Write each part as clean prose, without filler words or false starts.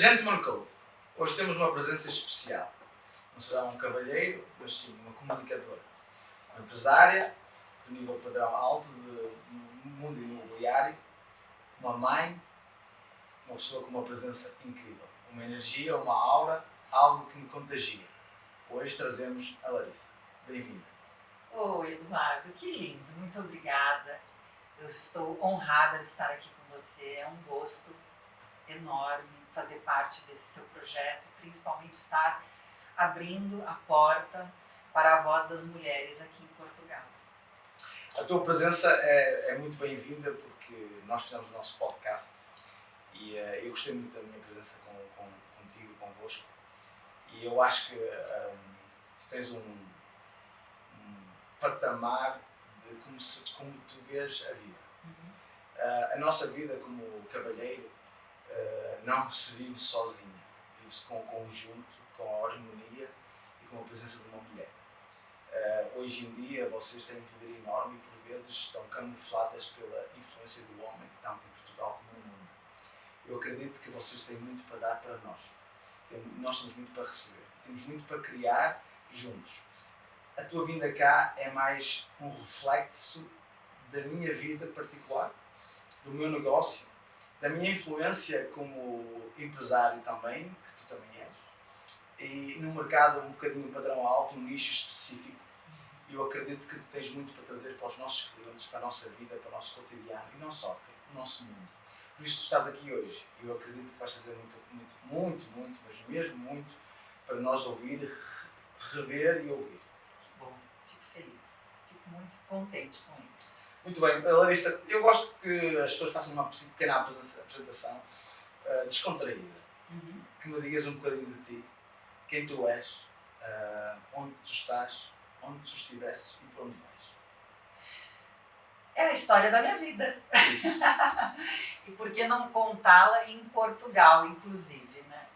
Gentleman Code. Hoje temos uma presença especial. Não será um cavalheiro, mas sim uma comunicadora. Uma empresária de nível padrão alto do mundo imobiliário. Uma mãe, uma pessoa com uma presença incrível. Uma energia, uma aura, algo que me contagia. Hoje trazemos a Larissa. Bem-vinda. Oi, Eduardo, que lindo, muito obrigada. Eu estou honrada de estar aqui com você, é um gosto enorme fazer parte desse seu projeto e principalmente estar abrindo a porta para a voz das mulheres aqui em Portugal. A tua presença é muito bem-vinda porque nós fizemos o nosso podcast e eu gostei muito da minha presença contigo, convosco, e eu acho que tu tens um patamar de como tu vês a vida. A nossa vida como cavalheiro não se vive sozinha, vive-se com o conjunto, com a harmonia e com a presença de uma mulher. Hoje em dia vocês têm um poder enorme e por vezes estão camufladas pela influência do homem, tanto em Portugal como no mundo. Eu acredito que vocês têm muito para dar para nós. Nós temos muito para receber, temos muito para criar juntos. A tua vinda cá é mais um reflexo da minha vida particular, do meu negócio, da minha influência como empresário também, que tu também és, e num mercado um bocadinho padrão alto, um nicho específico. Eu acredito que tu tens muito para trazer para os nossos clientes, para a nossa vida, para o nosso cotidiano e não só, para o nosso mundo. Por isso tu estás aqui hoje e eu acredito que vais trazer muito, mas mesmo muito, para nós ouvir, rever e ouvir. Que bom, fico feliz, fico muito contente com isso. Muito bem, Larissa, eu gosto que as pessoas façam uma pequena apresentação descontraída. Que me digas um bocadinho de ti, quem tu és, onde tu estás, onde tu estiveste e para onde vais. É a história da minha vida. E por que não contá-la em Portugal, inclusive, né?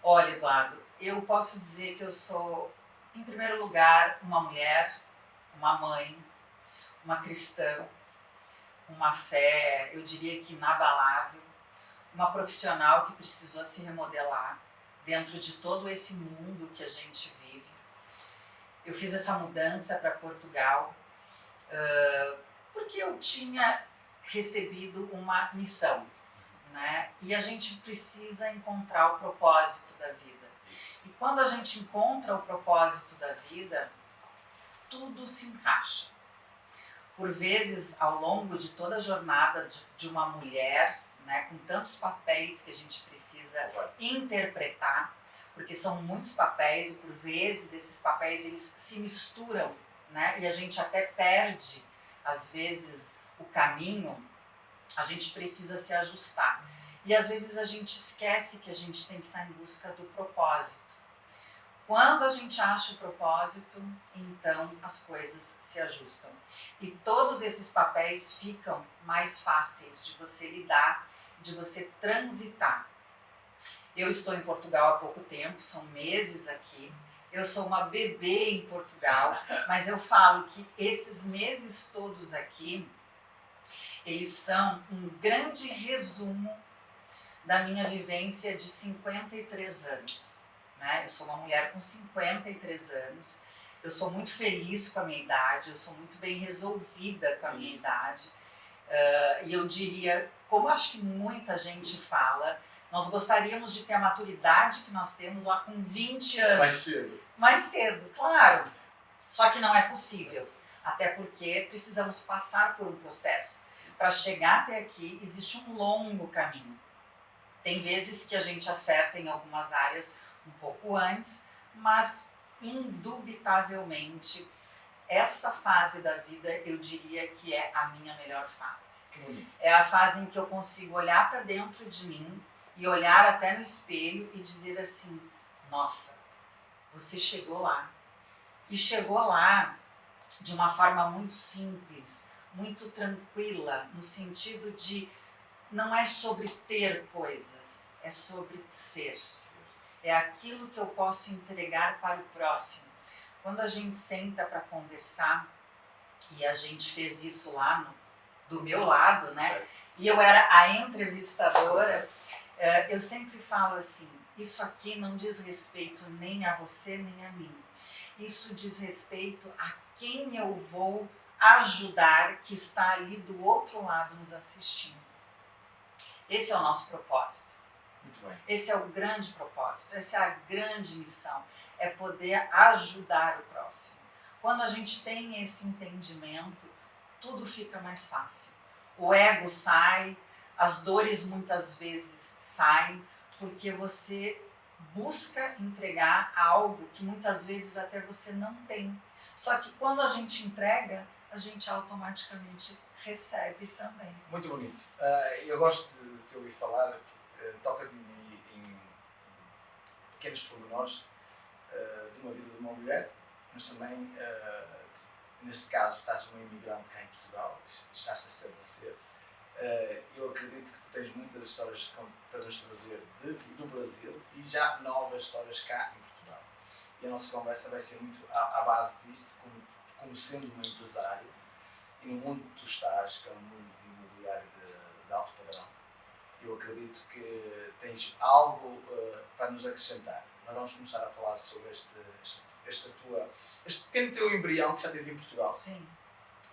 Olha, Eduardo, eu posso dizer que eu sou, em primeiro lugar, uma mulher, uma mãe, uma cristã, uma fé, eu diria que inabalável, uma profissional que precisou se remodelar dentro de todo esse mundo que a gente vive. Eu fiz essa mudança para Portugal porque eu tinha recebido uma missão, né? E a gente precisa encontrar o propósito da vida. E quando a gente encontra o propósito da vida, tudo se encaixa. Por vezes, ao longo de toda a jornada de uma mulher, né, com tantos papéis que a gente precisa interpretar, porque são muitos papéis e por vezes esses papéis eles se misturam, né, e a gente até perde, às vezes, o caminho, a gente precisa se ajustar. E às vezes a gente esquece que a gente tem que estar em busca do propósito. Quando a gente acha o propósito, então as coisas se ajustam. E todos esses papéis ficam mais fáceis de você lidar, de você transitar. Eu estou em Portugal há pouco tempo, são meses aqui. Eu sou uma bebê em Portugal, mas eu falo que esses meses todos aqui, eles são um grande resumo da minha vivência de 53 anos. Eu sou uma mulher com 53 anos, eu sou muito feliz com a minha idade, eu sou muito bem resolvida com a minha idade. E eu diria, como acho que muita gente fala, nós gostaríamos de ter a maturidade que nós temos lá com 20 anos. Mais cedo. Mais cedo, claro. Só que não é possível, até porque precisamos passar por um processo. Para chegar até aqui, existe um longo caminho. Tem vezes que a gente acerta em algumas áreas um pouco antes, mas indubitavelmente essa fase da vida eu diria que é a minha melhor fase. É a fase em que eu consigo olhar para dentro de mim e olhar até no espelho e dizer assim, nossa, você chegou lá. E chegou lá de uma forma muito simples, muito tranquila, no sentido de não é sobre ter coisas, é sobre ser. É aquilo que eu posso entregar para o próximo. Quando a gente senta para conversar, e a gente fez isso lá do meu lado, né? E eu era a entrevistadora, Eu sempre falo assim, isso aqui não diz respeito nem a você nem a mim. Isso diz respeito a quem eu vou ajudar que está ali do outro lado nos assistindo. Esse é o nosso propósito. Muito bem. Esse é o grande propósito, essa é a grande missão, é poder ajudar o próximo. Quando a gente tem esse entendimento, tudo fica mais fácil. O ego sai, as dores muitas vezes saem, porque você busca entregar algo que muitas vezes até você não tem. Só que quando a gente entrega, a gente automaticamente recebe também. Muito bonito. Eu gosto de te ouvir falar, tocas em pequenos pormenores de uma vida de uma mulher, mas também, neste caso, estás uma imigrante cá em Portugal, estás-te a estabelecer. Eu acredito que tu tens muitas histórias para nos trazer do Brasil e já novas histórias cá em Portugal. E a nossa conversa vai ser muito à base disto, como sendo uma empresária, e no mundo que tu estás, que é um mundo de imobiliário de alto padrão, eu acredito que tens algo para nos acrescentar. Nós vamos começar a falar sobre este pequeno teu embrião que já tens em Portugal. Sim.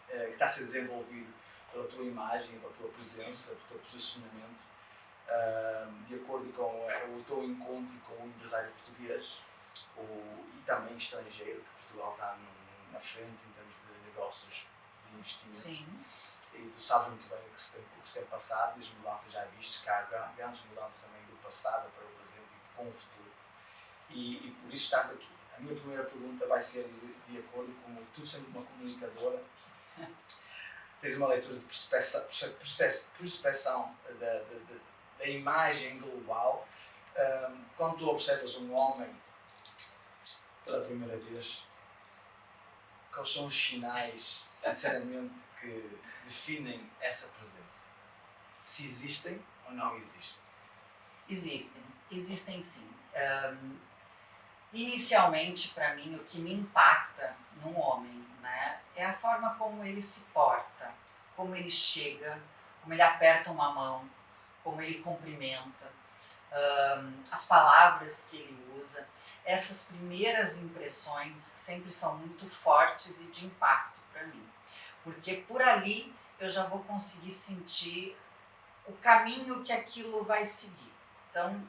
Que está a ser desenvolvido pela tua imagem, pela tua presença, pelo teu posicionamento, de acordo com o teu encontro com o empresário português e também estrangeiro, que Portugal está na frente em termos de negócios de investimento. Sim. E tu sabes muito bem o que se tem passado e as mudanças já vistes, que há grandes mudanças também do passado para o presente e com o futuro. E por isso estás aqui. A minha primeira pergunta vai ser de acordo com tu sendo uma comunicadora, tens uma leitura de percepção da imagem global. Quando tu observas um homem pela primeira vez, quais são os sinais, sinceramente, que definem essa presença? Se existem ou não existem? Existem sim. Inicialmente, para mim, o que me impacta num homem, né, é a forma como ele se porta, como ele chega, como ele aperta uma mão, como ele cumprimenta, as palavras que ele usa. Essas primeiras impressões sempre são muito fortes e de impacto para mim, porque por ali eu já vou conseguir sentir o caminho que aquilo vai seguir. Então,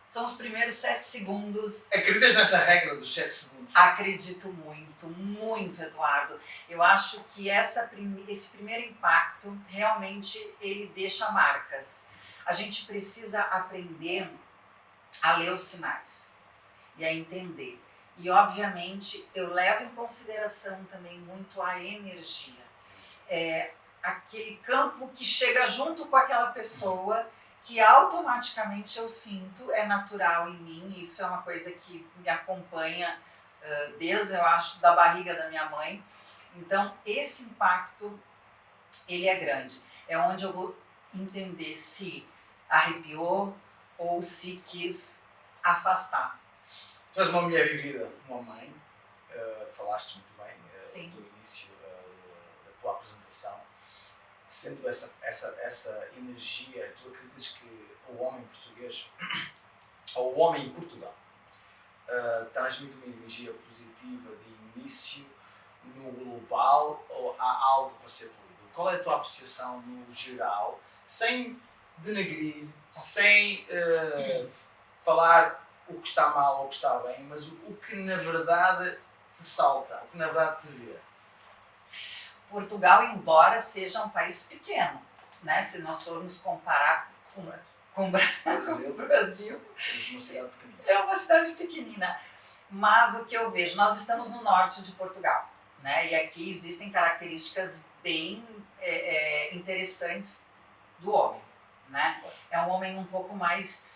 são os primeiros 7 segundos. Acreditas nessa regra dos 7 segundos? Acredito muito, Eduardo. Eu acho que esse primeiro impacto, realmente, ele deixa marcas. A gente precisa aprender a ler os sinais e a entender. E, obviamente, eu levo em consideração também muito a energia. Aquele campo que chega junto com aquela pessoa, que automaticamente eu sinto, é natural em mim, e isso é uma coisa que me acompanha desde, eu acho, da barriga da minha mãe. Então, esse impacto, ele é grande. É onde eu vou entender se arrepiou ou se quis afastar. Tu és uma mulher vivida, uma mãe, falaste muito bem do início da tua apresentação. Sendo essa energia, tu acreditas que o homem português, ou o homem em Portugal, transmite uma energia positiva de início no global, ou há algo para ser polido? Qual é a tua apreciação no geral, sem denegrir, sem falar o que está mal ou o que está bem, mas o que na verdade te salta, o que na verdade te vê? Portugal, embora seja um país pequeno, né? Se nós formos comparar com o Brasil, é uma cidade pequenina. Mas o que eu vejo, nós estamos no norte de Portugal, né? E aqui existem características bem interessantes do homem, né? É um homem um pouco mais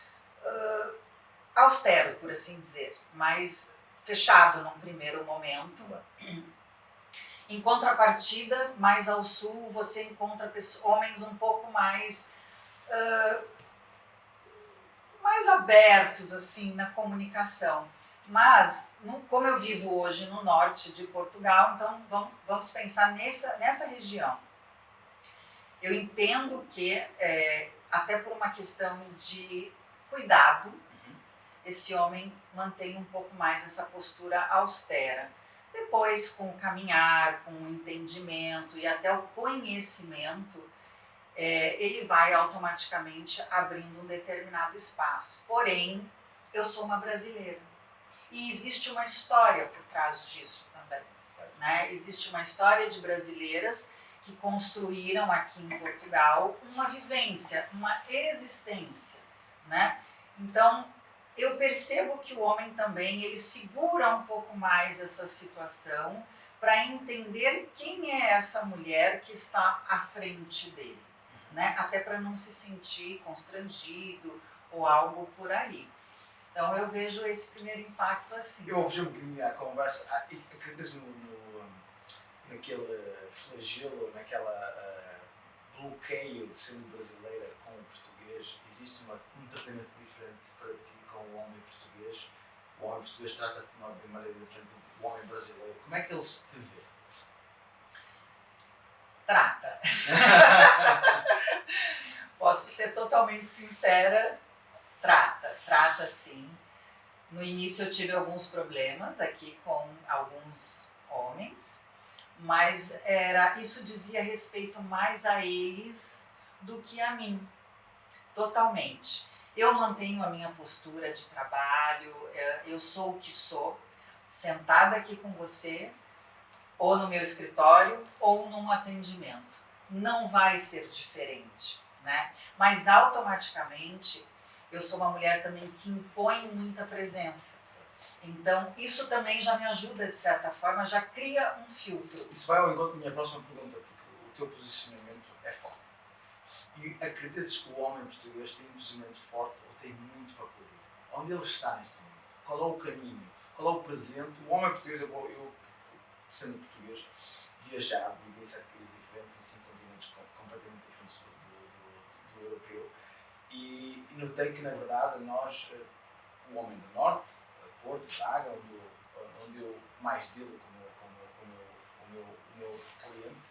austero, por assim dizer, mais fechado num primeiro momento. Em contrapartida, mais ao sul, você encontra homens um pouco mais abertos assim, na comunicação. Mas, como eu vivo hoje no norte de Portugal, então vamos pensar nessa região. Eu entendo que, até por uma questão de cuidado, esse homem mantém um pouco mais essa postura austera. Depois, com o caminhar, com o entendimento e até o conhecimento, ele vai automaticamente abrindo um determinado espaço. Porém, eu sou uma brasileira e existe uma história por trás disso também, né? Existe uma história de brasileiras que construíram aqui em Portugal uma vivência, uma existência, né? Então, eu percebo que o homem também, ele segura um pouco mais essa situação para entender quem é essa mulher que está à frente dele, né? Até para não se sentir constrangido ou algo por aí. Então eu vejo esse primeiro impacto assim. Eu ouvi um bocadinho a conversa, acreditas naquele flagelo, naquela bloqueio de ser brasileira com o português? Existe um tratamento diferente para ti com o homem português? O homem português trata-te de uma maneira diferente do homem brasileiro. Como é que ele se te vê? Trata. Posso ser totalmente sincera, trata sim. No início eu tive alguns problemas aqui com alguns homens, mas isso dizia respeito mais a eles do que a mim, totalmente. Eu mantenho a minha postura de trabalho, eu sou o que sou, sentada aqui com você, ou no meu escritório, ou num atendimento. Não vai ser diferente, né? Mas automaticamente eu sou uma mulher também que impõe muita presença. Então isso também já me ajuda, de certa forma, já cria um filtro. Isso vai ao encontro da minha próxima pergunta, porque o teu posicionamento é forte. E acreditas que o homem português tem um posicionamento forte ou tem muito para cobrir? Onde ele está neste momento? Qual é o caminho? Qual é o presente? O homem português, eu sendo português, viajado, vivi em 7 países diferentes, em 5 continentes completamente diferentes do europeu, e notei que, na verdade, nós, o homem do Norte, Porto, Braga, onde eu mais dealo com o meu cliente,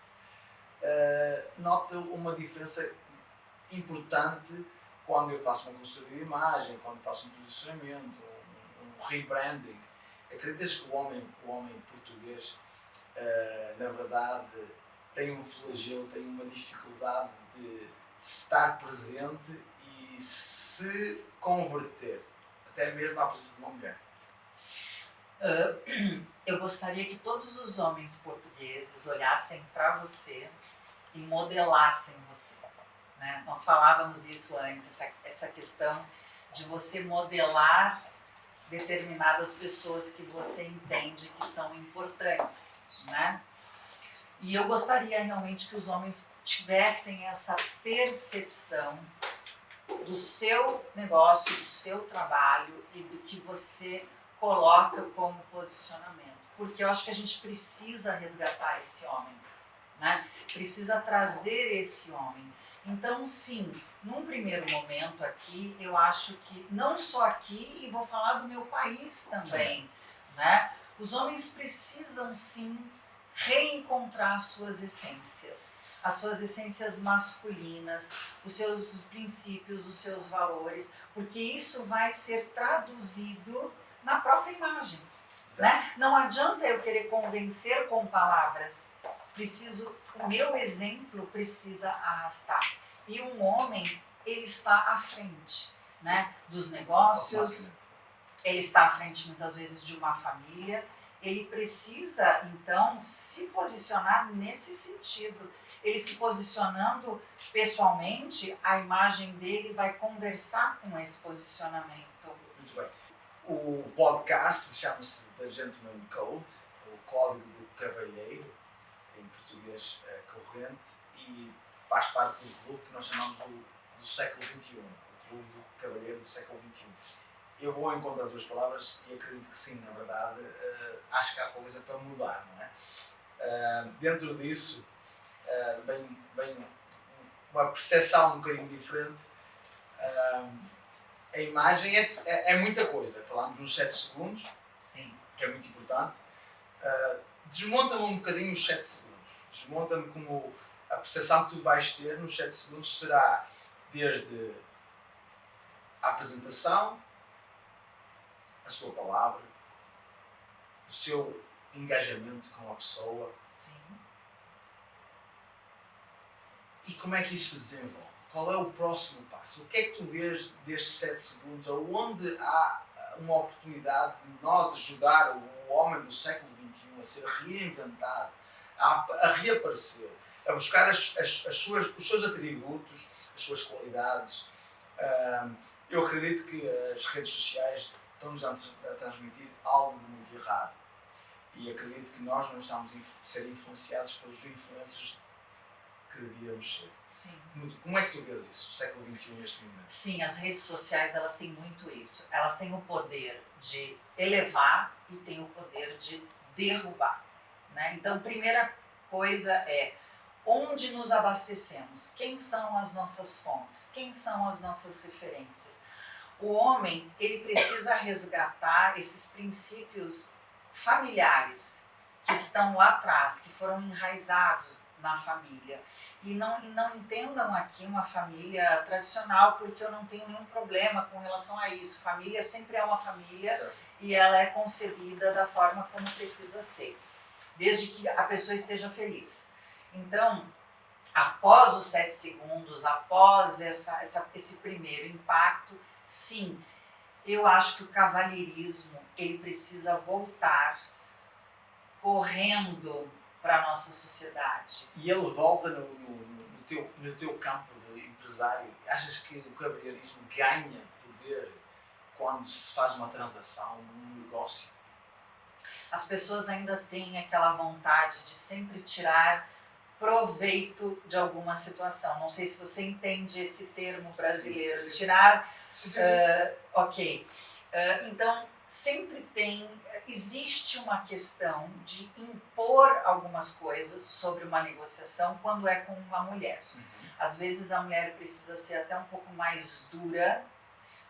noto uma diferença importante quando eu faço uma consultoria de imagem, quando faço um posicionamento, um rebranding. Acreditas que o homem português, na verdade, tem um flagelo, tem uma dificuldade de estar presente e se converter, até mesmo à presença de uma mulher? Eu gostaria que todos os homens portugueses olhassem para você e modelassem você, né? Nós falávamos isso antes, essa questão de você modelar determinadas pessoas que você entende que são importantes, né? E eu gostaria realmente que os homens tivessem essa percepção do seu negócio, do seu trabalho e do que você coloca como posicionamento. Porque eu acho que a gente precisa resgatar esse homem, né? Precisa trazer esse homem. Então, sim, num primeiro momento aqui, eu acho que, não só aqui, e vou falar do meu país também, né? Os homens precisam, sim, reencontrar suas essências, as suas essências masculinas, os seus princípios, os seus valores, porque isso vai ser traduzido na própria imagem, né? Não adianta eu querer convencer com palavras, o meu exemplo precisa arrastar. E um homem, ele está à frente, né, dos negócios, ele está à frente muitas vezes de uma família, ele precisa então se posicionar nesse sentido. Ele se posicionando pessoalmente, a imagem dele vai conversar com esse posicionamento. Muito bem. O podcast chama-se The Gentleman Code, o Código do Cavalheiro, em português corrente, e faz parte do clube que nós chamamos do século XXI, o Clube do Cavalheiro do século XXI. Eu vou encontrar as duas palavras e acredito que sim, na verdade, acho que há coisa para mudar, não é? Dentro disso, bem uma percepção um bocadinho diferente. A imagem é muita coisa, falámos nos 7 segundos, sim, que é muito importante. Desmonta-me um bocadinho os 7 segundos, desmonta-me como a percepção que tu vais ter nos 7 segundos será desde a apresentação, a sua palavra, o seu engajamento com a pessoa. Sim. E como é que isso se desenvolve? Qual é o próximo passo? O que é que tu vês destes 7 segundos? Onde há uma oportunidade de nós ajudar o homem do século XXI a ser reinventado, a reaparecer, a buscar os seus atributos, as suas qualidades? Eu acredito que as redes sociais estão-nos a transmitir algo de muito errado. E acredito que nós não estamos a ser influenciados pelos influencers que devíamos ser. Sim. Como é que tu vês isso, o século XXI neste momento? Sim, as redes sociais, elas têm muito isso. Elas têm o poder de elevar e têm o poder de derrubar, né? Então, primeira coisa é onde nos abastecemos, quem são as nossas fontes, quem são as nossas referências. O homem, ele precisa resgatar esses princípios familiares que estão lá atrás, que foram enraizados na família. E não entendam aqui uma família tradicional, porque eu não tenho nenhum problema com relação a isso. Família sempre é uma família, certo, e ela é concebida da forma como precisa ser, desde que a pessoa esteja feliz. Então, após os 7 segundos, após esse primeiro impacto, sim, eu acho que o cavalheirismo ele precisa voltar correndo para a nossa sociedade. E ele volta no teu campo de empresário. Achas que o cavalheirismo ganha poder quando se faz uma transação, um negócio? As pessoas ainda têm aquela vontade de sempre tirar proveito de alguma situação. Não sei se você entende esse termo brasileiro, sim. Tirar... Sim. Ok. Então, sempre existe uma questão de impor algumas coisas sobre uma negociação quando é com uma mulher. Uhum. Às vezes a mulher precisa ser até um pouco mais dura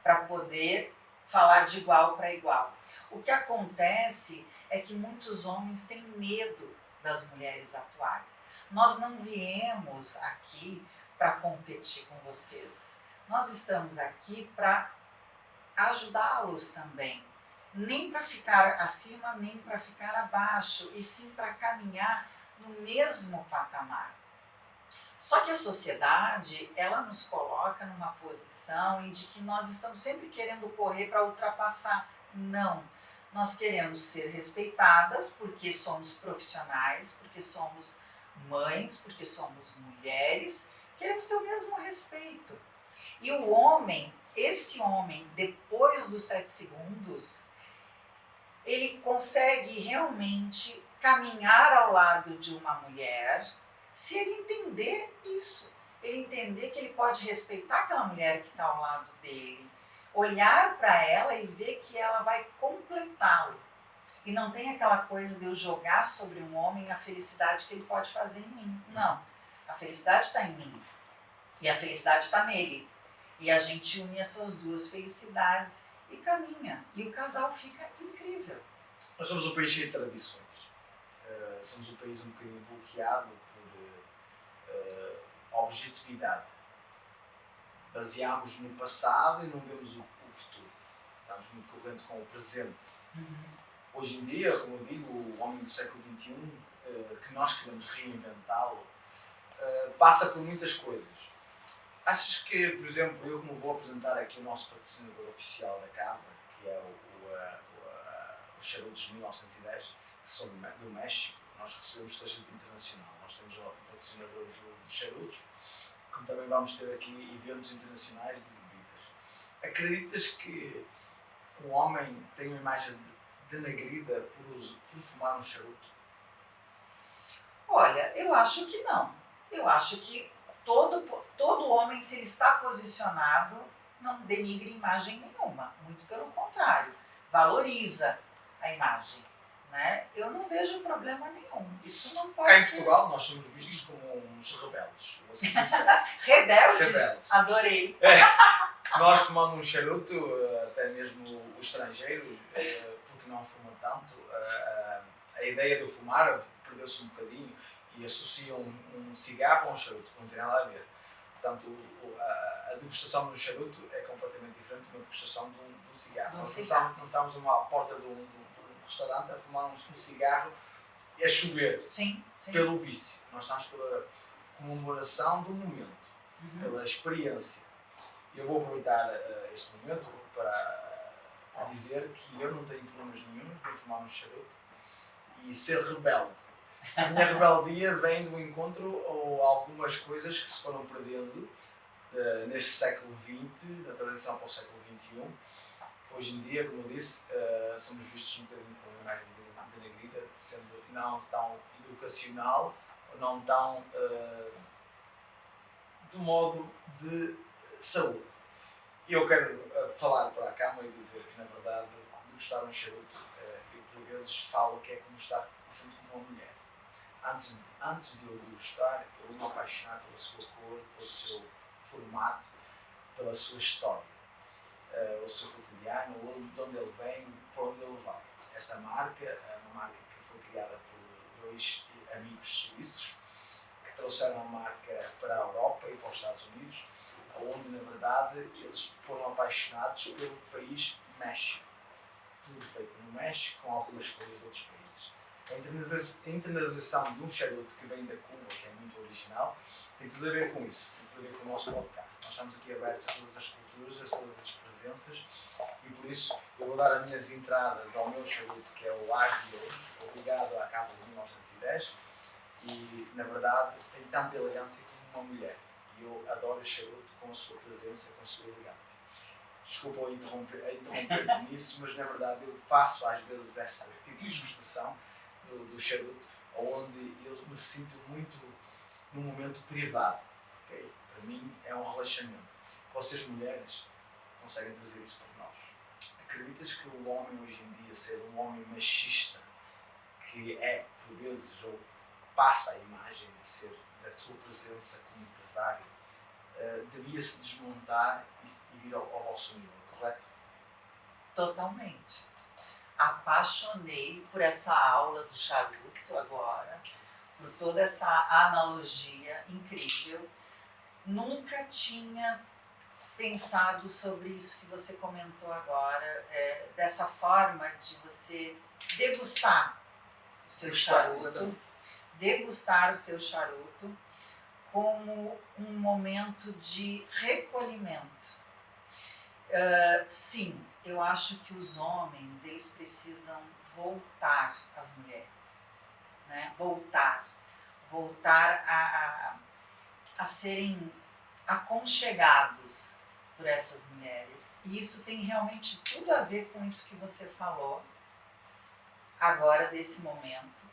para poder falar de igual para igual. O que acontece é que muitos homens têm medo das mulheres atuais. Nós não viemos aqui para competir com vocês. Nós estamos aqui para ajudá-los também. Nem para ficar acima, nem para ficar abaixo, e sim para caminhar no mesmo patamar. Só que a sociedade, ela nos coloca numa posição em de que nós estamos sempre querendo correr para ultrapassar. Não. Nós queremos ser respeitadas porque somos profissionais, porque somos mães, porque somos mulheres. Queremos ter o mesmo respeito. E o homem, esse homem, depois dos 7 segundos, ele consegue realmente caminhar ao lado de uma mulher se ele entender isso. Ele entender que ele pode respeitar aquela mulher que está ao lado dele, olhar para ela e ver que ela vai completá-lo. E não tem aquela coisa de eu jogar sobre um homem a felicidade que ele pode fazer em mim. Não. A felicidade está em mim. E a felicidade está nele. E a gente une essas duas felicidades e caminha. E o casal fica incrível. Nós somos um país cheio de tradições. Somos um país um bocadinho bloqueado por objetividade. Baseamos no passado e não vemos o futuro. Estamos muito correntes com o presente. Uhum. Hoje em dia, como eu digo, o homem do século XXI, que nós queremos reinventá-lo, passa por muitas coisas. Achas que, por exemplo, eu como vou apresentar aqui o nosso patrocinador oficial da casa, que é os charutos de 1910, que são do México, nós recebemos toda a gente internacional. Nós temos o patrocinador dos charutos, como também vamos ter aqui eventos internacionais de bebidas. Acreditas que um homem tem uma imagem denegrida por fumar um charuto? Olha, eu acho que não. Eu acho que todo homem, se ele está posicionado, não denigre imagem nenhuma. Muito pelo contrário, valoriza a imagem. Né? Eu não vejo problema nenhum. Isso não pode ser. Cá em ser... Portugal nós somos vistos como uns rebeldes. Vou ser sincero. Rebeldes? Adorei. Nós fumamos um charuto, até mesmo o estrangeiro, porque não fuma tanto, a ideia de fumar perdeu-se um bocadinho. e associam um cigarro a um charuto, que não tem nada a ver. Portanto, a degustação de um charuto é completamente diferente de uma degustação de um cigarro. Nós não estamos à porta de um restaurante a fumar um cigarro e a chover. Sim. Pelo vício. Nós estamos pela comemoração do momento, pela experiência. Eu vou aproveitar este momento para dizer que eu não tenho problemas nenhum de fumar um charuto e ser rebelde. A minha rebeldia vem do encontro a algumas coisas que se foram perdendo neste século XX, na transição para o século XXI, que hoje em dia, como eu disse, somos vistos um bocadinho com uma imagem denegrida, sendo não tão educacional, não tão do modo de saúde. Eu quero falar para a Câmara e dizer que, na verdade, degustar um charuto, eu por vezes falo que é como estar junto com uma mulher. Antes de eu degustar, eu me apaixonar pela sua cor, pelo seu formato, pela sua história, o seu cotidiano, de onde ele vem, para onde ele vai. Esta marca é uma marca que foi criada por dois amigos suíços que trouxeram a marca para a Europa e para os Estados Unidos, onde, na verdade, eles foram apaixonados pelo país México. Tudo feito no México, com algumas folhas de outros países. A internalização de um charuto que vem da Cuba, que é muito original, tem tudo a ver com isso, tem tudo a ver com o nosso podcast. Nós estamos aqui abertos a todas as culturas, a todas as presenças, e por isso eu vou dar as minhas entradas ao meu charuto, que é o Ar de Ouros, obrigado à Casa de 1910, e na verdade tem tanta elegância como uma mulher, e eu adoro este charuto com a sua presença, com a sua elegância. Desculpa eu interromper-te nisso, mas na verdade eu faço às vezes esta tipo de degustação do charuto, onde eu me sinto muito num momento privado. Okay? Para mim é um relaxamento. Vocês mulheres conseguem trazer isso para nós. Acreditas que o homem hoje em dia, ser um homem machista, que é por vezes, ou passa a imagem de ser, da sua presença como empresário, devia se desmontar e vir ao vosso nível, correto? Totalmente. Apaixonei por essa aula do charuto agora, por toda essa analogia incrível. Nunca tinha pensado sobre isso que você comentou agora, dessa forma de você degustar o seu charuto, degustar o seu charuto como um momento de recolhimento. Sim, eu acho que os homens, eles precisam voltar às mulheres, né? Voltar a serem aconchegados por essas mulheres. E isso tem realmente tudo a ver com isso que você falou agora, desse momento,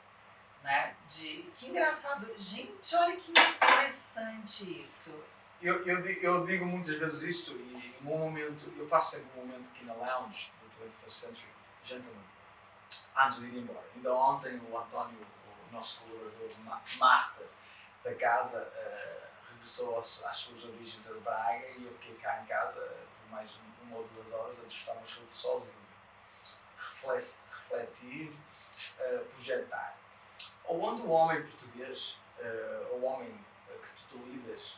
né? Que engraçado, gente, olha que interessante isso. Eu digo muitas vezes isto, e no momento, eu passo sempre um momento aqui na lounge do 21st Century Gentleman, antes de ir embora. Ainda ontem o António, o nosso colaborador master da casa, regressou às suas origens a Braga, e eu fiquei cá em casa por mais uma ou 2 horas a degustar um charuto sozinho. Refletir, projetar. Onde o homem português, o homem que tu lidas,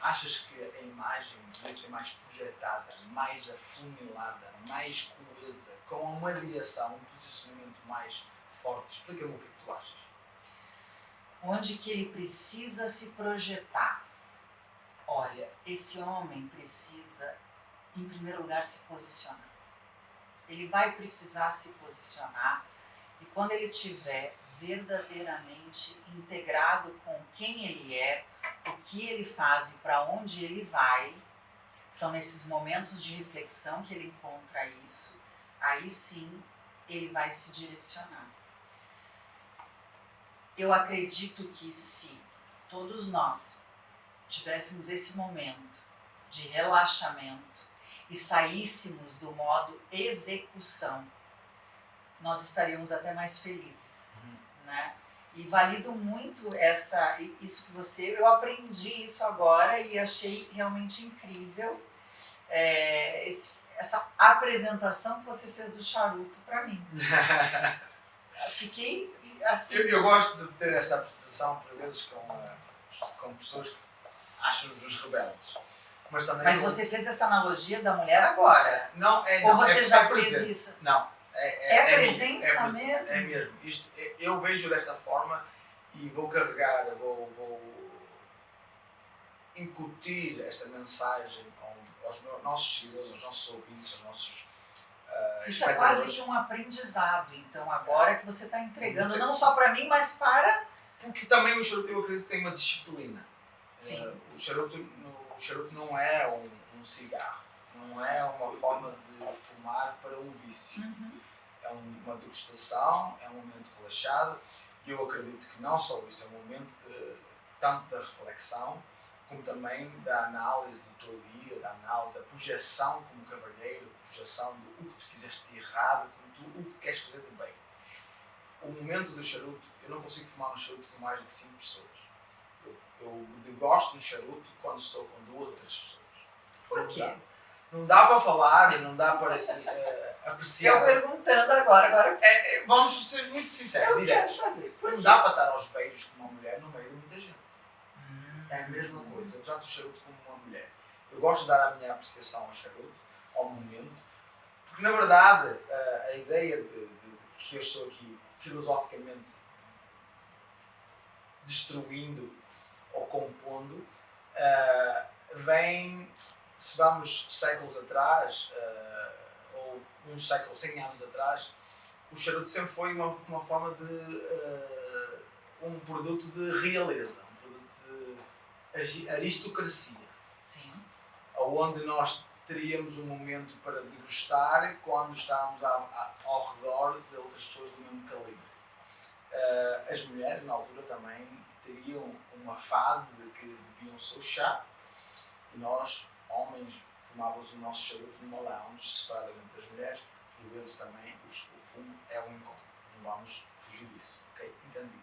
achas que a imagem deve ser mais projetada, mais afunilada, mais coesa, com uma direção, um posicionamento mais forte? Explica-me o que é que tu achas. Onde que ele precisa se projetar? Olha, esse homem precisa, em primeiro lugar, se posicionar. Ele vai precisar se posicionar, e quando ele estiver verdadeiramente integrado com quem ele é, o que ele faz e para onde ele vai, são nesses momentos de reflexão que ele encontra isso, aí sim ele vai se direcionar. Eu acredito que se todos nós tivéssemos esse momento de relaxamento e saíssemos do modo execução, nós estaríamos até mais felizes, né? E valido muito isso que você... Eu aprendi isso agora e achei realmente incrível essa apresentação que você fez do charuto para mim. fiquei assim... Eu gosto de ter esta apresentação, por vezes, com pessoas que acham-nos rebeldes. Mas você fez essa analogia da mulher agora? Não, Ou você já fez isso? Não. É presença mesmo? É mesmo. Eu vejo desta forma e vou carregar, vou incutir esta mensagem aos nossos seguidores, aos nossos ouvintes, aos nossos isso é quase que um aprendizado, então, agora que você está entregando, não só para mim, mas para... Porque também o charuto, eu acredito que tem uma disciplina. Sim. O charuto não é um cigarro, não é uma forma de fumar para um vício. Uhum. É uma degustação, é um momento relaxado e eu acredito que não só isso, é um momento tanto da reflexão como também da análise do teu dia, da análise, da projeção como cavalheiro, a projeção do o que tu fizeste de errado, o que queres fazer de bem. O momento do charuto, eu não consigo fumar um charuto com mais de 5 pessoas. Eu gosto do charuto quando estou com 2 ou 3 pessoas. Por quê? Não dá para falar, não dá para apreciar. Eu perguntando agora. Vamos ser muito sinceros. Eu quero saber. Não dá para estar aos beijos com uma mulher no meio de muita gente. É a mesma coisa. Eu trato o charuto como uma mulher. Eu gosto de dar a minha apreciação ao charuto, ao momento, porque na verdade a ideia de que eu estou aqui filosoficamente destruindo ou compondo vem, se vamos séculos atrás, ou uns séculos, 100 anos atrás, o charuto sempre foi uma forma de um produto de realeza, um produto de aristocracia. Sim. Onde nós teríamos um momento para degustar quando estávamos ao redor de outras pessoas do mesmo calibre. As mulheres, na altura, também teriam uma fase de que bebiam o seu chá e nós, homens, fumávamos o nosso charuto numa lounge, separadamente das mulheres, porque por vezes também o fumo é um encontro. Não vamos fugir disso, ok? Entendido.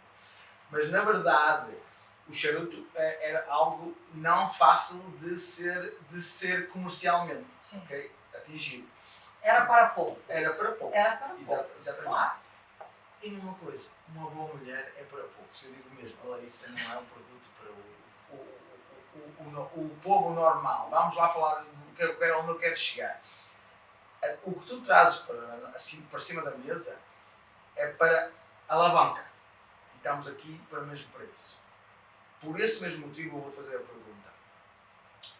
Mas, na verdade, o charuto era algo não fácil de ser comercialmente, okay? Atingido. Era para poucos. Era para poucos. Era para poucos, exatamente. Claro. E uma coisa, uma boa mulher é para poucos. Eu digo mesmo, a Larissa não é um produto para o povo normal. Vamos lá falar onde eu quero chegar. O que tu trazes para cima da mesa é para alavanca. E estamos aqui mesmo para isso. Por esse mesmo motivo eu vou fazer a pergunta.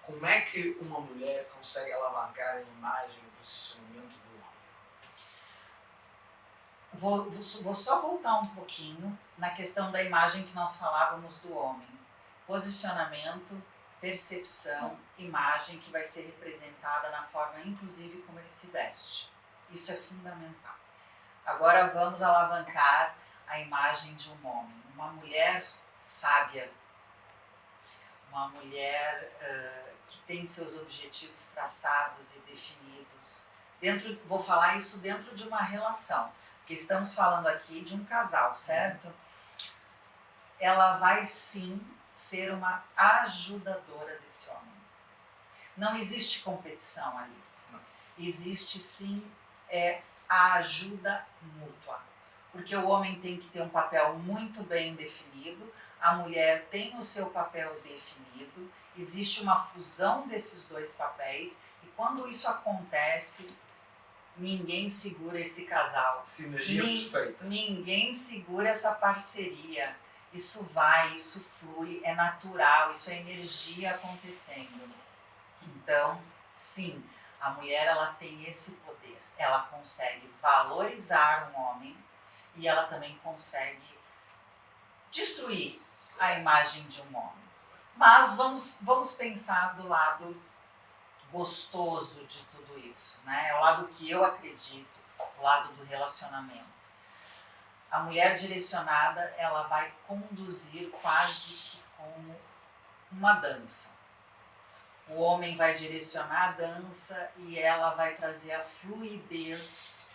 Como é que uma mulher consegue alavancar a imagem e o posicionamento do homem? Vou só voltar um pouquinho na questão da imagem que nós falávamos do homem. Posicionamento, percepção, imagem que vai ser representada na forma inclusive como ele se veste. Isso é fundamental. Agora vamos alavancar a imagem de um homem. Uma mulher sábia, uma mulher que tem seus objetivos traçados e definidos. Vou falar isso dentro de uma relação, porque estamos falando aqui de um casal, certo? Ela vai sim ser uma ajudadora desse homem. Não existe competição ali. Existe sim a ajuda mútua. Porque o homem tem que ter um papel muito bem definido, a mulher tem o seu papel definido, existe uma fusão desses 2 papéis e quando isso acontece, ninguém segura esse casal. Sinergia perfeita. Ninguém segura essa parceria. Isso vai, isso flui, é natural, isso é energia acontecendo. Então, sim, a mulher ela tem esse poder. Ela consegue valorizar um homem e ela também consegue destruir a imagem de um homem. Mas vamos pensar do lado gostoso de tudo isso, né? É o lado que eu acredito, o lado do relacionamento. A mulher direcionada, ela vai conduzir quase que como uma dança. O homem vai direcionar a dança e ela vai trazer a fluidez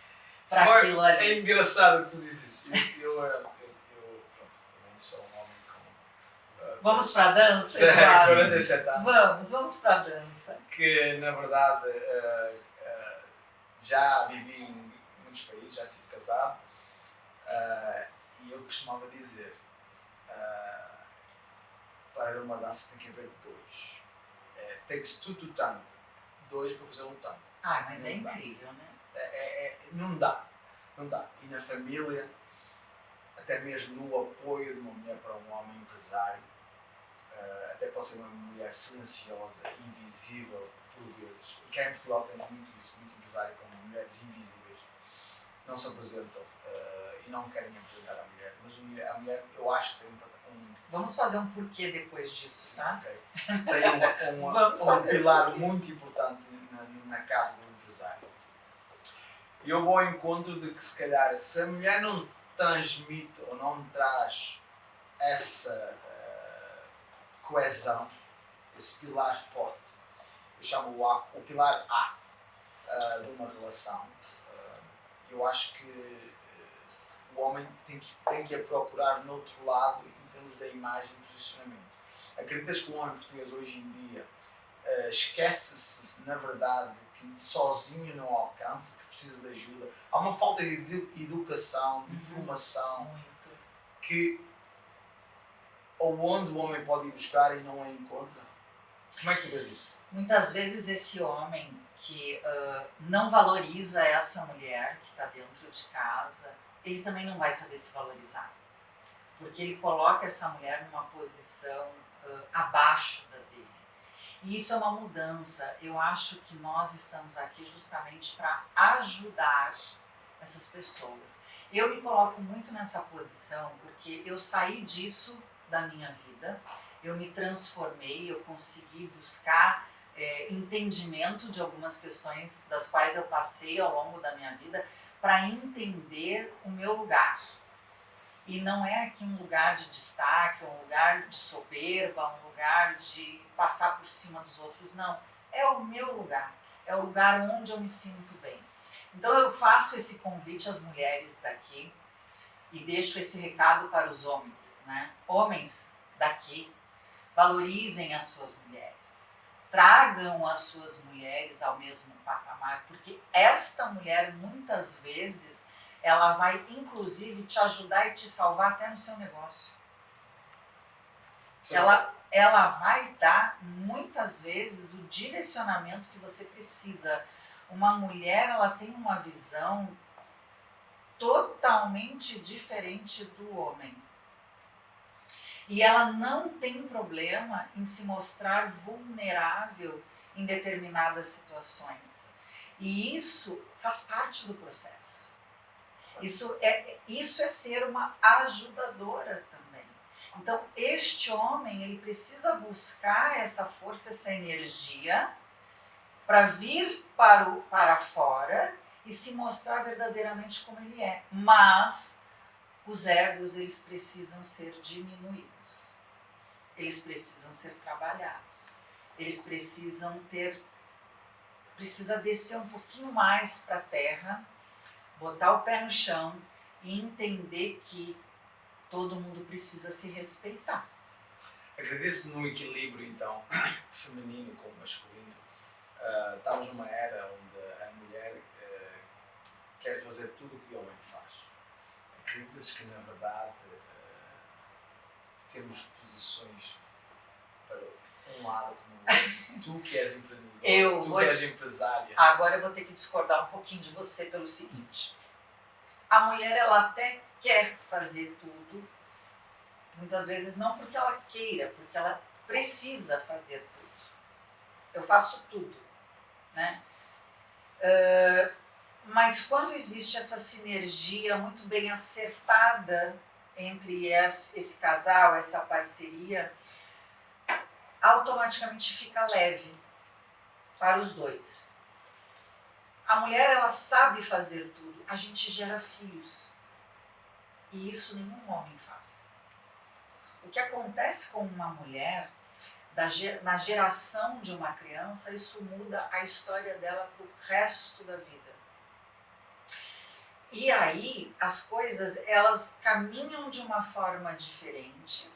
para aquilo ali. É engraçado que tu dizes isso. Eu também sou um homem com... Vamos para a dança? 47 anos. Vamos para a dança. Que, na verdade, já vivi em muitos países, já estive casado. E eu costumava dizer, para haver uma dança tem que haver dois. Takes two to tango. Dois para fazer um tango. Mas não é dá. incrível, né? Não dá. E na família, até mesmo no apoio de uma mulher para um homem empresário, até pode ser uma mulher silenciosa, invisível, por vezes. E cá em Portugal temos muito isso, muito empresário como mulheres invisíveis. Não se apresentam e não querem apresentar a mulher. Mas a mulher, eu acho que tem Vamos fazer um porquê depois disso, tá? Okay. Tem um pilar muito importante na casa do empresário. E eu vou ao encontro de que, se calhar, se a mulher não transmite ou não traz essa coesão, esse pilar forte, eu chamo o pilar A de uma relação, eu acho que o homem tem que a procurar no outro lado em termos da imagem e posicionamento. Acreditas que o homem português hoje em dia esquece-se, na verdade, que sozinho não alcança, que precisa de ajuda? Há uma falta de educação, de informação, que onde o homem pode ir buscar e não a encontra? Como é que tu vês isso? Muitas vezes esse homem que não valoriza essa mulher que está dentro de casa, ele também não vai saber se valorizar. Porque ele coloca essa mulher numa posição abaixo da dele. E isso é uma mudança. Eu acho que nós estamos aqui justamente para ajudar essas pessoas. Eu me coloco muito nessa posição porque eu saí disso da minha vida, eu me transformei, eu consegui buscar entendimento de algumas questões das quais eu passei ao longo da minha vida para entender o meu lugar. E não é aqui um lugar de destaque, um lugar de soberba, um lugar de passar por cima dos outros, não. É o meu lugar, é o lugar onde eu me sinto bem. Então eu faço esse convite às mulheres daqui e deixo esse recado para os homens, né? Homens daqui, valorizem as suas mulheres. Tragam as suas mulheres ao mesmo patamar, porque esta mulher, muitas vezes, ela vai, inclusive, te ajudar e te salvar até no seu negócio. Ela vai dar, muitas vezes, o direcionamento que você precisa. Uma mulher, ela tem uma visão totalmente diferente do homem. E ela não tem problema em se mostrar vulnerável em determinadas situações. E isso faz parte do processo. Isso é ser uma ajudadora também. Então, este homem, ele precisa buscar essa força, essa energia, para vir para fora e se mostrar verdadeiramente como ele é. Mas os egos, eles precisam ser diminuídos. Eles precisam ser trabalhados. Eles precisa descer um pouquinho mais para a terra, botar o pé no chão e entender que todo mundo precisa se respeitar. Acredito no equilíbrio, então, feminino com masculino. Estamos numa era onde a mulher quer fazer tudo o que o homem faz. Acreditas que, na verdade, temos posições para um lado como o outro? Tu que és empreendedor, tu que és empresária. Agora eu vou ter que discordar um pouquinho de você pelo seguinte. A mulher, ela até quer fazer tudo, muitas vezes não porque ela queira, porque ela precisa fazer tudo. Eu faço tudo, né? Mas quando existe essa sinergia muito bem acertada entre esse casal, essa parceria, automaticamente fica leve para os dois. A mulher, ela sabe fazer tudo. A gente gera filhos. E isso nenhum homem faz. O que acontece com uma mulher, na geração de uma criança, isso muda a história dela para o resto da vida. E aí, as coisas, elas caminham de uma forma diferente,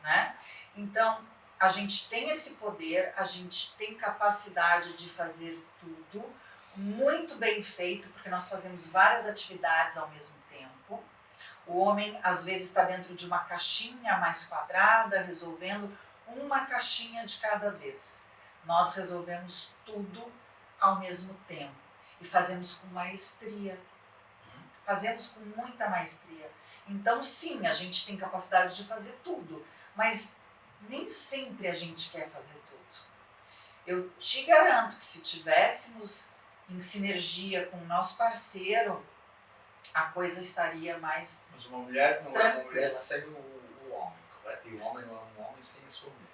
né? Então, a gente tem esse poder, a gente tem capacidade de fazer tudo muito bem feito, porque nós fazemos várias atividades ao mesmo tempo. O homem às vezes está dentro de uma caixinha mais quadrada, resolvendo uma caixinha de cada vez. Nós resolvemos tudo ao mesmo tempo e fazemos com maestria. Fazemos com muita maestria. Então, sim, a gente tem capacidade de fazer tudo, mas nem sempre a gente quer fazer tudo. Eu te garanto que se tivéssemos em sinergia com o nosso parceiro, a coisa estaria mais Mas uma mulher não tranquila. é uma mulher sem o homem, correto? E o homem não é um homem sem a sua mulher.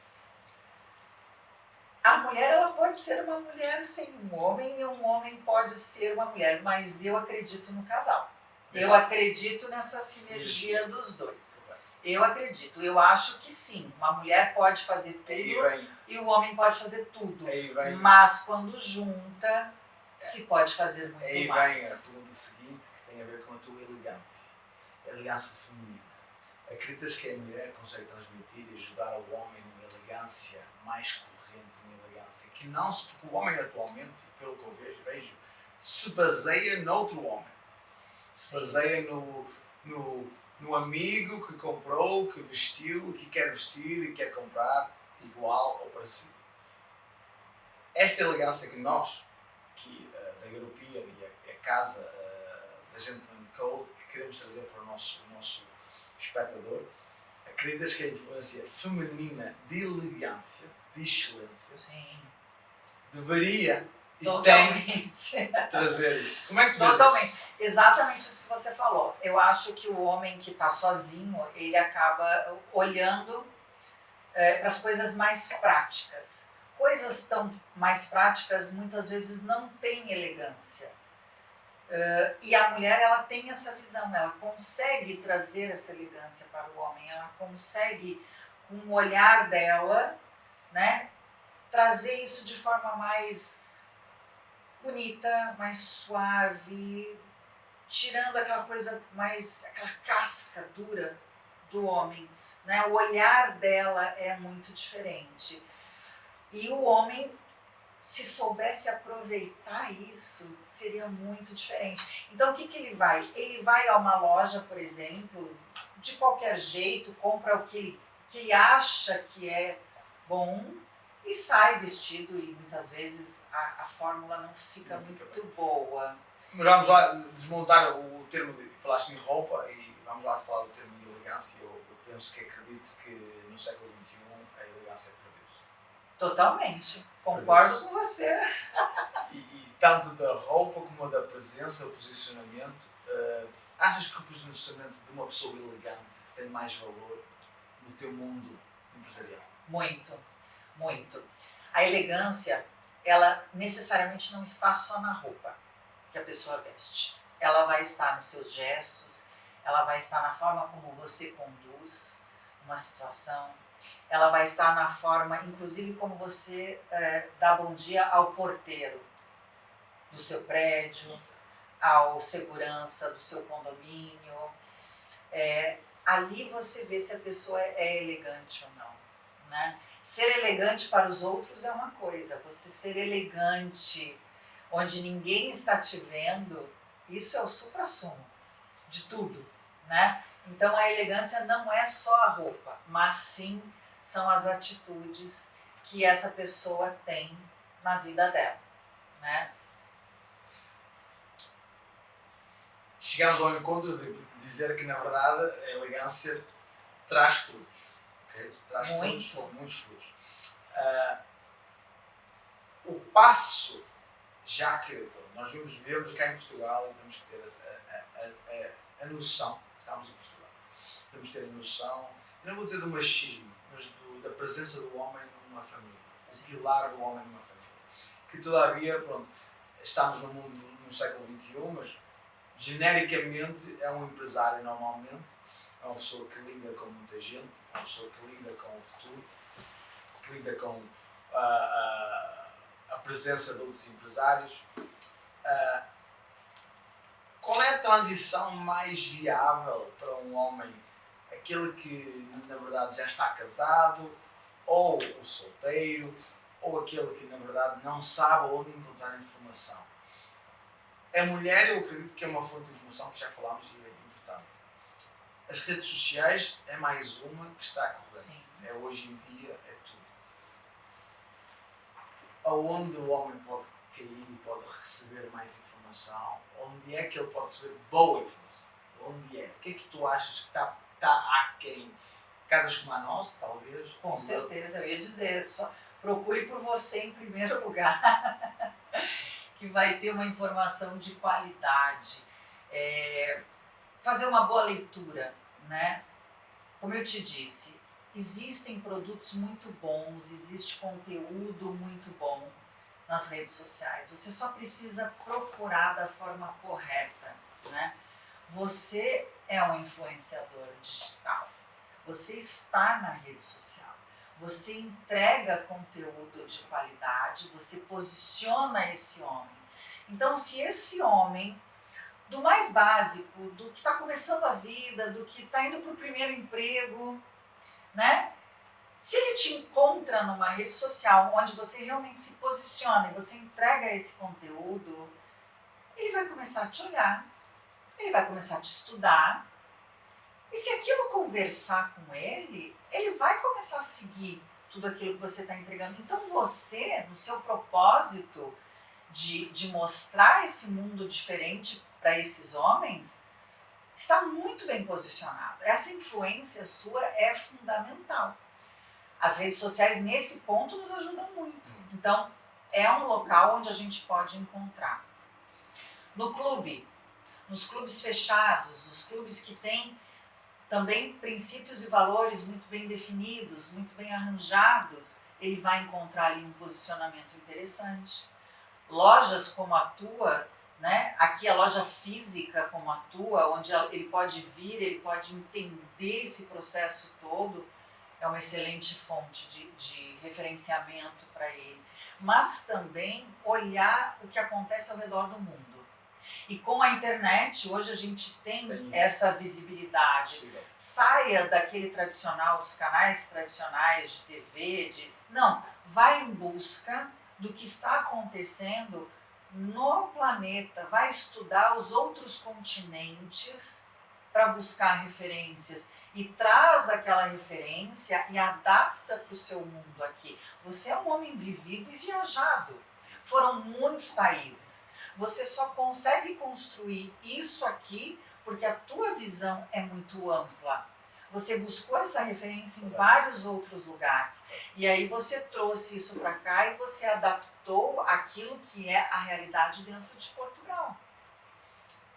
A mulher ela pode ser uma mulher sem um homem e um homem pode ser uma mulher, mas eu acredito no casal. Eu acredito nessa sinergia dos dois. Eu acredito. Eu acho que sim. Uma mulher pode fazer tudo e o homem pode fazer tudo. Mas quando junta, se pode fazer muito aí mais. Aí vem a pergunta seguinte, que tem a ver com a tua elegância. A elegância feminina. Acreditas que a mulher consegue transmitir e ajudar o homem numa elegância mais corrente, numa elegância que não se... Porque o homem atualmente, pelo que eu vejo, se baseia noutro homem. Se baseia no amigo que comprou, que vestiu, que quer vestir e quer comprar igual ou parecido. Esta elegância que nós, aqui da European e a casa da Gentleman Code, que queremos trazer para o nosso espectador, acreditas que a influência feminina de elegância, de excelência, Sim. deveria e Totalmente. tem trazer isso? Como é que tu vês Totalmente. isso? Exatamente isso que você falou. Eu acho que o homem que está sozinho, ele acaba olhando para as coisas mais práticas. Coisas tão mais práticas muitas vezes não têm elegância. E a mulher ela tem essa visão, ela consegue trazer essa elegância para o homem, ela consegue, com o olhar dela, né, trazer isso de forma mais bonita, mais suave, tirando aquela coisa mais, aquela casca dura do homem, né? O olhar dela é muito diferente. E o homem, se soubesse aproveitar isso, seria muito diferente. Então o que ele vai? Ele vai a uma loja, por exemplo, de qualquer jeito, compra o que ele acha que é bom e sai vestido e muitas vezes a fórmula não fica muito boa. Mas vamos lá desmontar o termo de... Falaste em roupa e vamos lá falar do termo de elegância. Eu penso que acredito que no século XXI a elegância perdeu-se. Totalmente. Concordo com você. E tanto da roupa como da presença, do posicionamento. Achas que o posicionamento de uma pessoa elegante tem mais valor no teu mundo empresarial? Muito, muito. A elegância, ela necessariamente não está só na roupa que a pessoa veste. Ela vai estar nos seus gestos, ela vai estar na forma como você conduz uma situação, ela vai estar na forma, inclusive, como você dá bom dia ao porteiro do seu prédio, ao segurança do seu condomínio. Ali você vê se a pessoa é elegante ou não, né? Ser elegante para os outros é uma coisa, você ser elegante onde ninguém está te vendo, isso é o supra-sumo de tudo, né? Então a elegância não é só a roupa, mas sim são as atitudes que essa pessoa tem na vida dela, né? Chegamos ao encontro de dizer que, na verdade, a elegância traz frutos. Okay? Traz frutos, muitos frutos. O passo, já que nós vivemos cá em Portugal e temos que ter a noção, estamos em Portugal, temos que ter a noção, eu não vou dizer do machismo, mas da presença do homem numa família, o pilar do homem numa família. Que todavia, pronto, estamos no mundo no século XXI, mas genericamente é um empresário normalmente, é uma pessoa que lida com muita gente, é uma pessoa que lida com o futuro, que lida com a presença de outros empresários. Qual é a transição mais viável para um homem? Aquele que na verdade já está casado, ou o solteiro, ou aquele que na verdade não sabe onde encontrar informação? A mulher, eu acredito que é uma fonte de informação que já falámos e é importante. As redes sociais é mais uma que está corrente. Sim. É hoje em dia, é tudo. Aonde o homem pode cair e pode receber mais informação? Onde é que ele pode receber boa informação? Onde é? O que é que tu achas que está aquém? Casas como a nossa, talvez? Com certeza, eu ia dizer, só procure por você em primeiro lugar, que vai ter uma informação de qualidade. Fazer uma boa leitura, né? Como eu te disse, existem produtos muito bons, existe conteúdo muito bom nas redes sociais. Você só precisa procurar da forma correta, né? Você é um influenciador digital. Você está na rede social. Você entrega conteúdo de qualidade, você posiciona esse homem. Então, se esse homem, do mais básico, do que está começando a vida, do que está indo para o primeiro emprego, né? Se ele te encontra numa rede social onde você realmente se posiciona e você entrega esse conteúdo, ele vai começar a te olhar, ele vai começar a te estudar, e se aquilo conversar com ele, ele vai começar a seguir tudo aquilo que você está entregando. Então você, no seu propósito de mostrar esse mundo diferente para esses homens, está muito bem posicionado. Essa influência sua é fundamental. As redes sociais, nesse ponto, nos ajudam muito. Então, é um local onde a gente pode encontrar. No clube, nos clubes fechados, nos clubes que têm também princípios e valores muito bem definidos, muito bem arranjados, ele vai encontrar ali um posicionamento interessante. Lojas como a tua, né? Aqui a loja física como a tua, onde ele pode vir, ele pode entender esse processo todo, é uma excelente fonte de referenciamento para ele. Mas também olhar o que acontece ao redor do mundo. E com a internet, hoje a gente tem essa visibilidade. Sim. Saia daquele tradicional, dos canais tradicionais de TV, não, vai em busca do que está acontecendo no planeta, vai estudar os outros continentes para buscar referências e traz aquela referência e adapta para o seu mundo aqui. Você é um homem vivido e viajado. Foram muitos países. Você só consegue construir isso aqui porque a tua visão é muito ampla. Você buscou essa referência em vários outros lugares. E aí você trouxe isso para cá e você adaptou aquilo que é a realidade dentro de Portugal.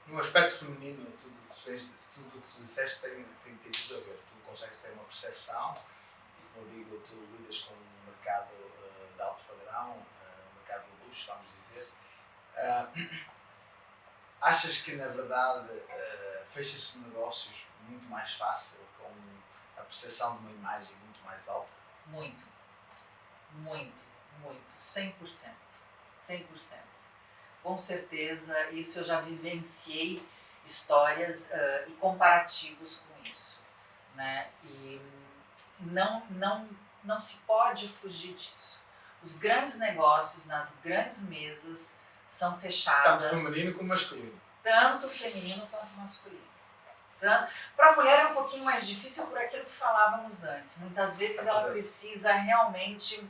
No aspecto feminino, tudo o que tu disseste tem tudo a ver. Tu consegues ter uma percepção, e como eu digo, tu lidas com um mercado de alto padrão, mercado de luxo, vamos dizer. Achas que, na verdade, fecha-se negócios muito mais fácil com a percepção de uma imagem muito mais alta? Muito, muito, muito, 100%, 100%. Com certeza, isso eu já vivenciei histórias e comparativos com isso, né? E não se pode fugir disso. Os grandes negócios nas grandes mesas são fechadas. Tanto feminino como masculino. Tanto feminino quanto masculino. Para a mulher é um pouquinho mais difícil por aquilo que falávamos antes. Muitas vezes ela precisa realmente,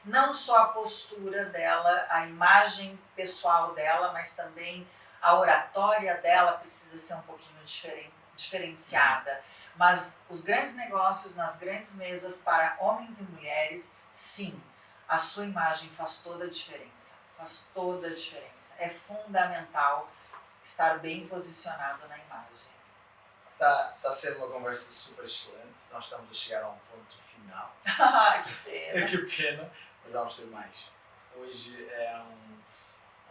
não só a postura dela, a imagem pessoal dela, mas também a oratória dela precisa ser um pouquinho diferenciada. Mas os grandes negócios nas grandes mesas para homens e mulheres, sim, a sua imagem faz toda a diferença. Faz toda a diferença. É fundamental estar bem posicionado na imagem. Está a ser uma conversa super excelente. Nós estamos a chegar a um ponto final. Que pena. Que pena, mas vamos ter mais. Hoje é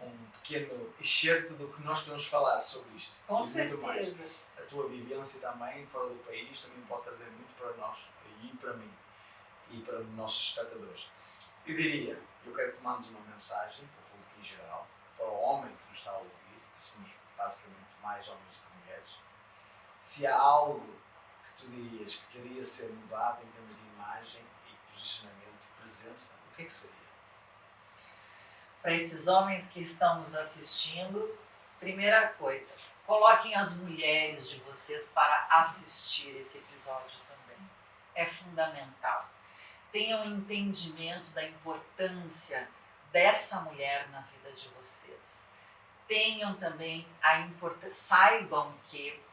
um pequeno excerto do que nós podemos falar sobre isto. Com e certeza. muito mais. A tua vivência também, fora do país, também pode trazer muito para nós, e para mim, e para os nossos espectadores. Eu diria, eu quero que mandes uma mensagem para o público em geral, para o homem que nos está a ouvir, que somos basicamente mais homens que mulheres. Se há algo que tu dirias que teria de ser mudado em termos de imagem e posicionamento, presença, o que é que seria? Para esses homens que estão nos assistindo, primeira coisa, Coloquem as mulheres de vocês para assistir esse episódio também. É fundamental. Tenham entendimento da importância dessa mulher na vida de vocês. Tenham também a importância, saibam que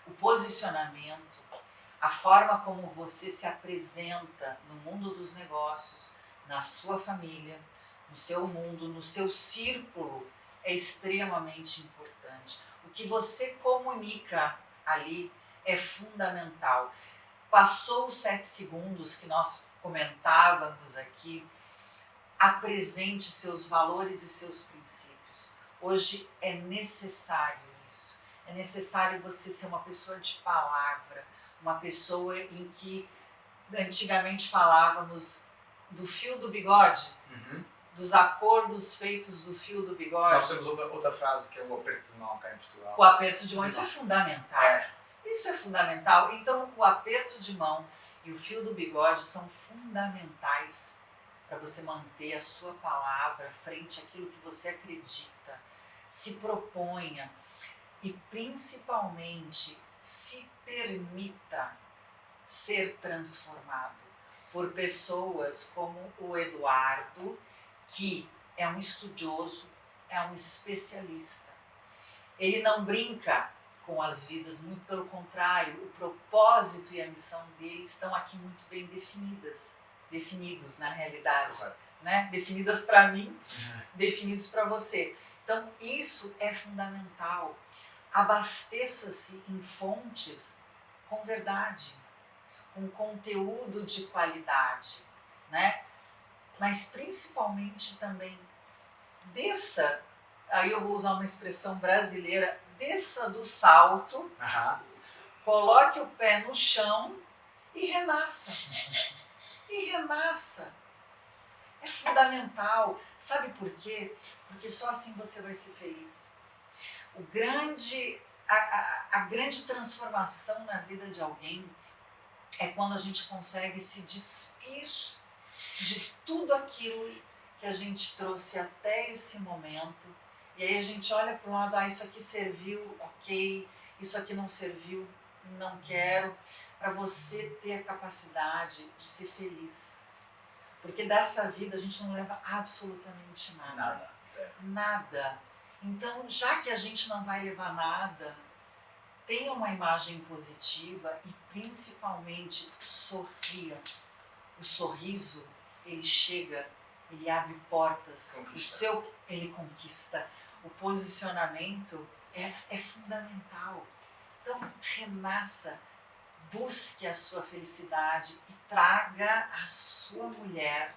o posicionamento, a forma como você se apresenta no mundo dos negócios, na sua família, no seu mundo, no seu círculo, é extremamente importante. O que você comunica ali é fundamental. Passou os 7 segundos que nós comentávamos aqui, apresente seus valores e seus princípios. Hoje é necessário isso. É necessário você ser uma pessoa de palavra, uma pessoa em que antigamente falávamos do fio do bigode, dos acordos feitos do fio do bigode. Nós temos outra frase que é o aperto de mão cá em Portugal. O aperto de mão, isso é fundamental. É. Isso é fundamental. Então, o aperto de mão e o fio do bigode são fundamentais para você manter a sua palavra frente àquilo que você acredita. Se proponha e, principalmente, se permita ser transformado por pessoas como o Eduardo, que é um estudioso, é um especialista. Ele não brinca com as vidas, muito pelo contrário, o propósito e a missão dele estão aqui muito bem definidos na realidade, né? Definidas para mim, definidos para você. Então isso é fundamental. Abasteça-se em fontes com verdade, com conteúdo de qualidade, né? Mas principalmente também desça, aí eu vou usar uma expressão brasileira, desça do salto, coloque o pé no chão e renasça. E renasça. É fundamental. Sabe por quê? Porque só assim você vai ser feliz. A grande transformação na vida de alguém é quando a gente consegue se despir de tudo aquilo que a gente trouxe até esse momento. E aí a gente olha para o lado, isso aqui serviu, ok, isso aqui não serviu, não quero, para você ter a capacidade de ser feliz. Porque dessa vida a gente não leva absolutamente nada. Nada, zero. Nada. Então, já que a gente não vai levar nada, tenha uma imagem positiva e principalmente sorria. O sorriso, ele chega, ele abre portas, ele conquista. O posicionamento é fundamental. Então, renasça, busque a sua felicidade e traga a sua mulher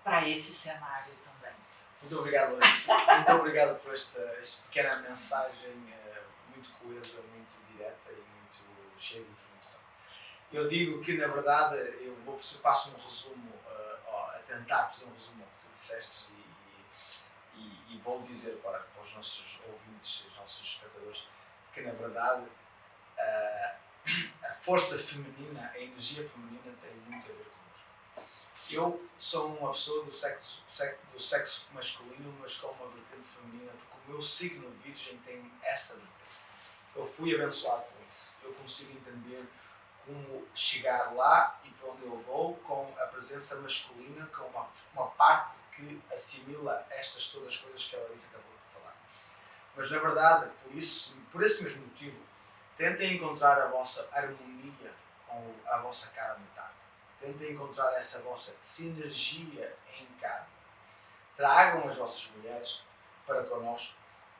para esse cenário também. Muito obrigado, Larissa. Muito obrigado por esta pequena mensagem muito coesa, muito direta e muito cheia de informação. Eu digo que, na verdade, eu passo um resumo, a tentar fazer um resumo ao que tu disseste e vou dizer para os nossos ouvintes, os nossos espectadores, que, na verdade, a força feminina, a energia feminina tem muito a ver connosco. Eu sou uma pessoa do sexo masculino, mas com uma vertente feminina, porque o meu signo virgem tem essa vertente. Eu fui abençoado com isso. Eu consigo entender como chegar lá e para onde eu vou com a presença masculina, com uma parte que assimila estas todas as coisas que a Larissa acabou de falar. Mas, na verdade, por esse mesmo motivo, tentem encontrar a vossa harmonia com a vossa cara metade. Tentem encontrar essa vossa sinergia em casa. Tragam as vossas mulheres para connosco.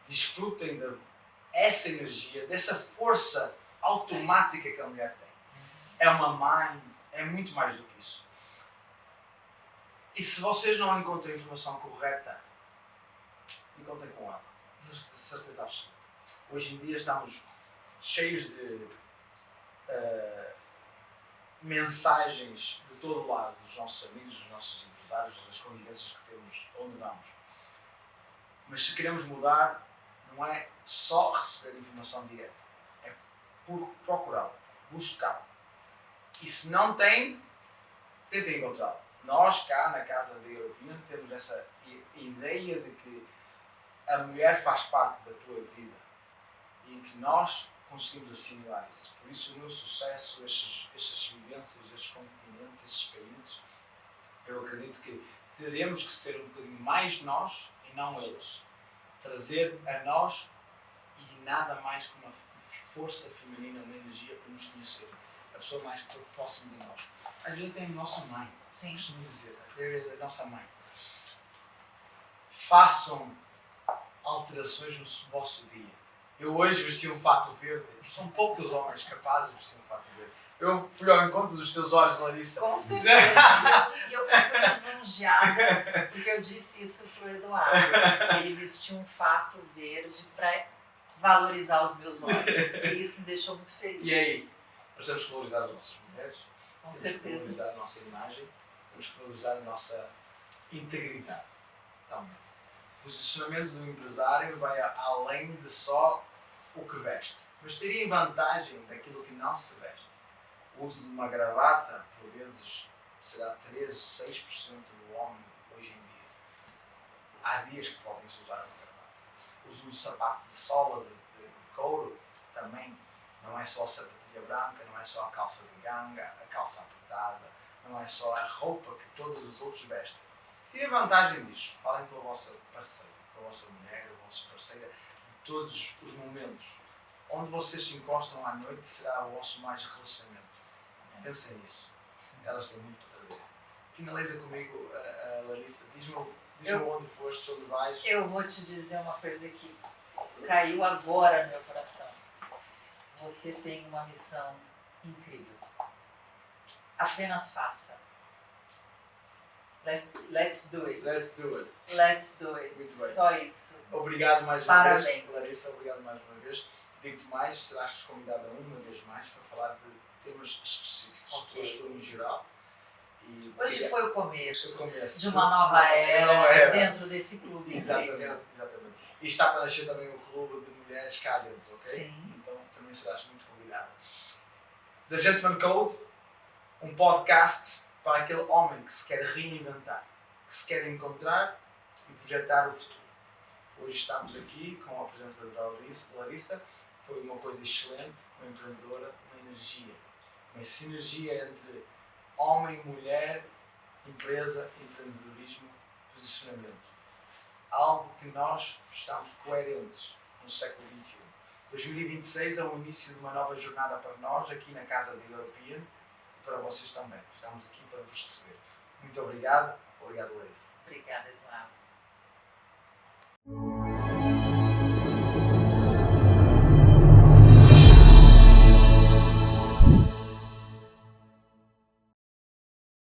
Desfrutem dessa energia, dessa força automática que a mulher tem. É uma mãe, é muito mais do que isso. E se vocês não encontram a informação correta, encontrem com ela. De certeza absoluta. Hoje em dia estamos cheios de mensagens de todo lado, dos nossos amigos, dos nossos empresários, das convivências que temos onde vamos. Mas se queremos mudar, não é só receber informação direta, é procurá-la, buscá-la. E se não tem, tentem encontrá-la. Nós, cá na Casa da European, temos essa ideia de que a mulher faz parte da tua vida e em que nós conseguimos assimilar isso. Por isso o meu sucesso, estas vivências, estes continentes, estes países, eu acredito que teremos que ser um bocadinho mais nós e não eles. Trazer a nós e nada mais que uma força feminina, uma energia para nos conhecer. A pessoa mais próxima de nós. Às vezes tem a nossa mãe, Sim. costumo dizer, até a nossa mãe. Façam alterações no vosso dia. Eu hoje vesti um fato verde. São poucos homens capazes de vestir um fato verde. Eu fui ao encontro dos teus olhos, Larissa. Com certeza. E eu fico lisonjeada porque eu disse isso pro Eduardo. Ele vestiu um fato verde para valorizar os meus olhos. E isso me deixou muito feliz. E aí? Nós temos que valorizar as nossas mulheres. Com temos certeza. que valorizar a nossa imagem. Temos que valorizar a nossa integridade. Também. O posicionamento do empresário vai além de só o que veste. Mas teria vantagem daquilo que não se veste. O uso de uma gravata, por vezes, será 3, 6% do homem hoje em dia. Há dias que podem-se usar uma gravata. O uso de sapato de sola, de couro, também não é só a sapatilha branca, não é só a calça de ganga, a calça apertada, não é só a roupa que todos os outros vestem. Tirem vantagem disso. Falem com a vossa parceira, com a vossa mulher, a vossa parceira, de todos os momentos. Onde vocês se encostam à noite será o vosso mais relacionamento. Pensem nisso. Elas têm muito para dizer. Finaliza comigo, Larissa. Diz-me onde foste, onde vais. Eu vou te dizer uma coisa que caiu agora no meu coração. Você tem uma missão incrível. Apenas faça. Let's do it. Let's do it. Let's do it. Muito bem. Só isso. Obrigado mais uma Parabéns. vez. Larissa, obrigado mais uma vez. Digo-te mais, serás convidada uma vez mais para falar de temas específicos. Ok. Hoje foi em geral. E Hoje foi o começo começo de uma nova era dentro desse clube Exatamente, incrível. exatamente. E está para nascer também o clube de mulheres cá dentro, ok? Sim. Então também serás muito convidada. The Gentleman Code, um podcast para aquele homem que se quer reinventar, que se quer encontrar e projetar o futuro. Hoje estamos aqui com a presença da Larissa. Foi uma coisa excelente, uma empreendedora, uma energia. Uma sinergia entre homem, mulher, empresa, empreendedorismo, posicionamento. Algo que nós estamos coerentes no século XXI. 2026 é o início de uma nova jornada para nós, aqui na Casa da European, e para vocês também. Estamos aqui para vos receber. Muito obrigado. Obrigado, Larissa. Obrigada, Eduardo.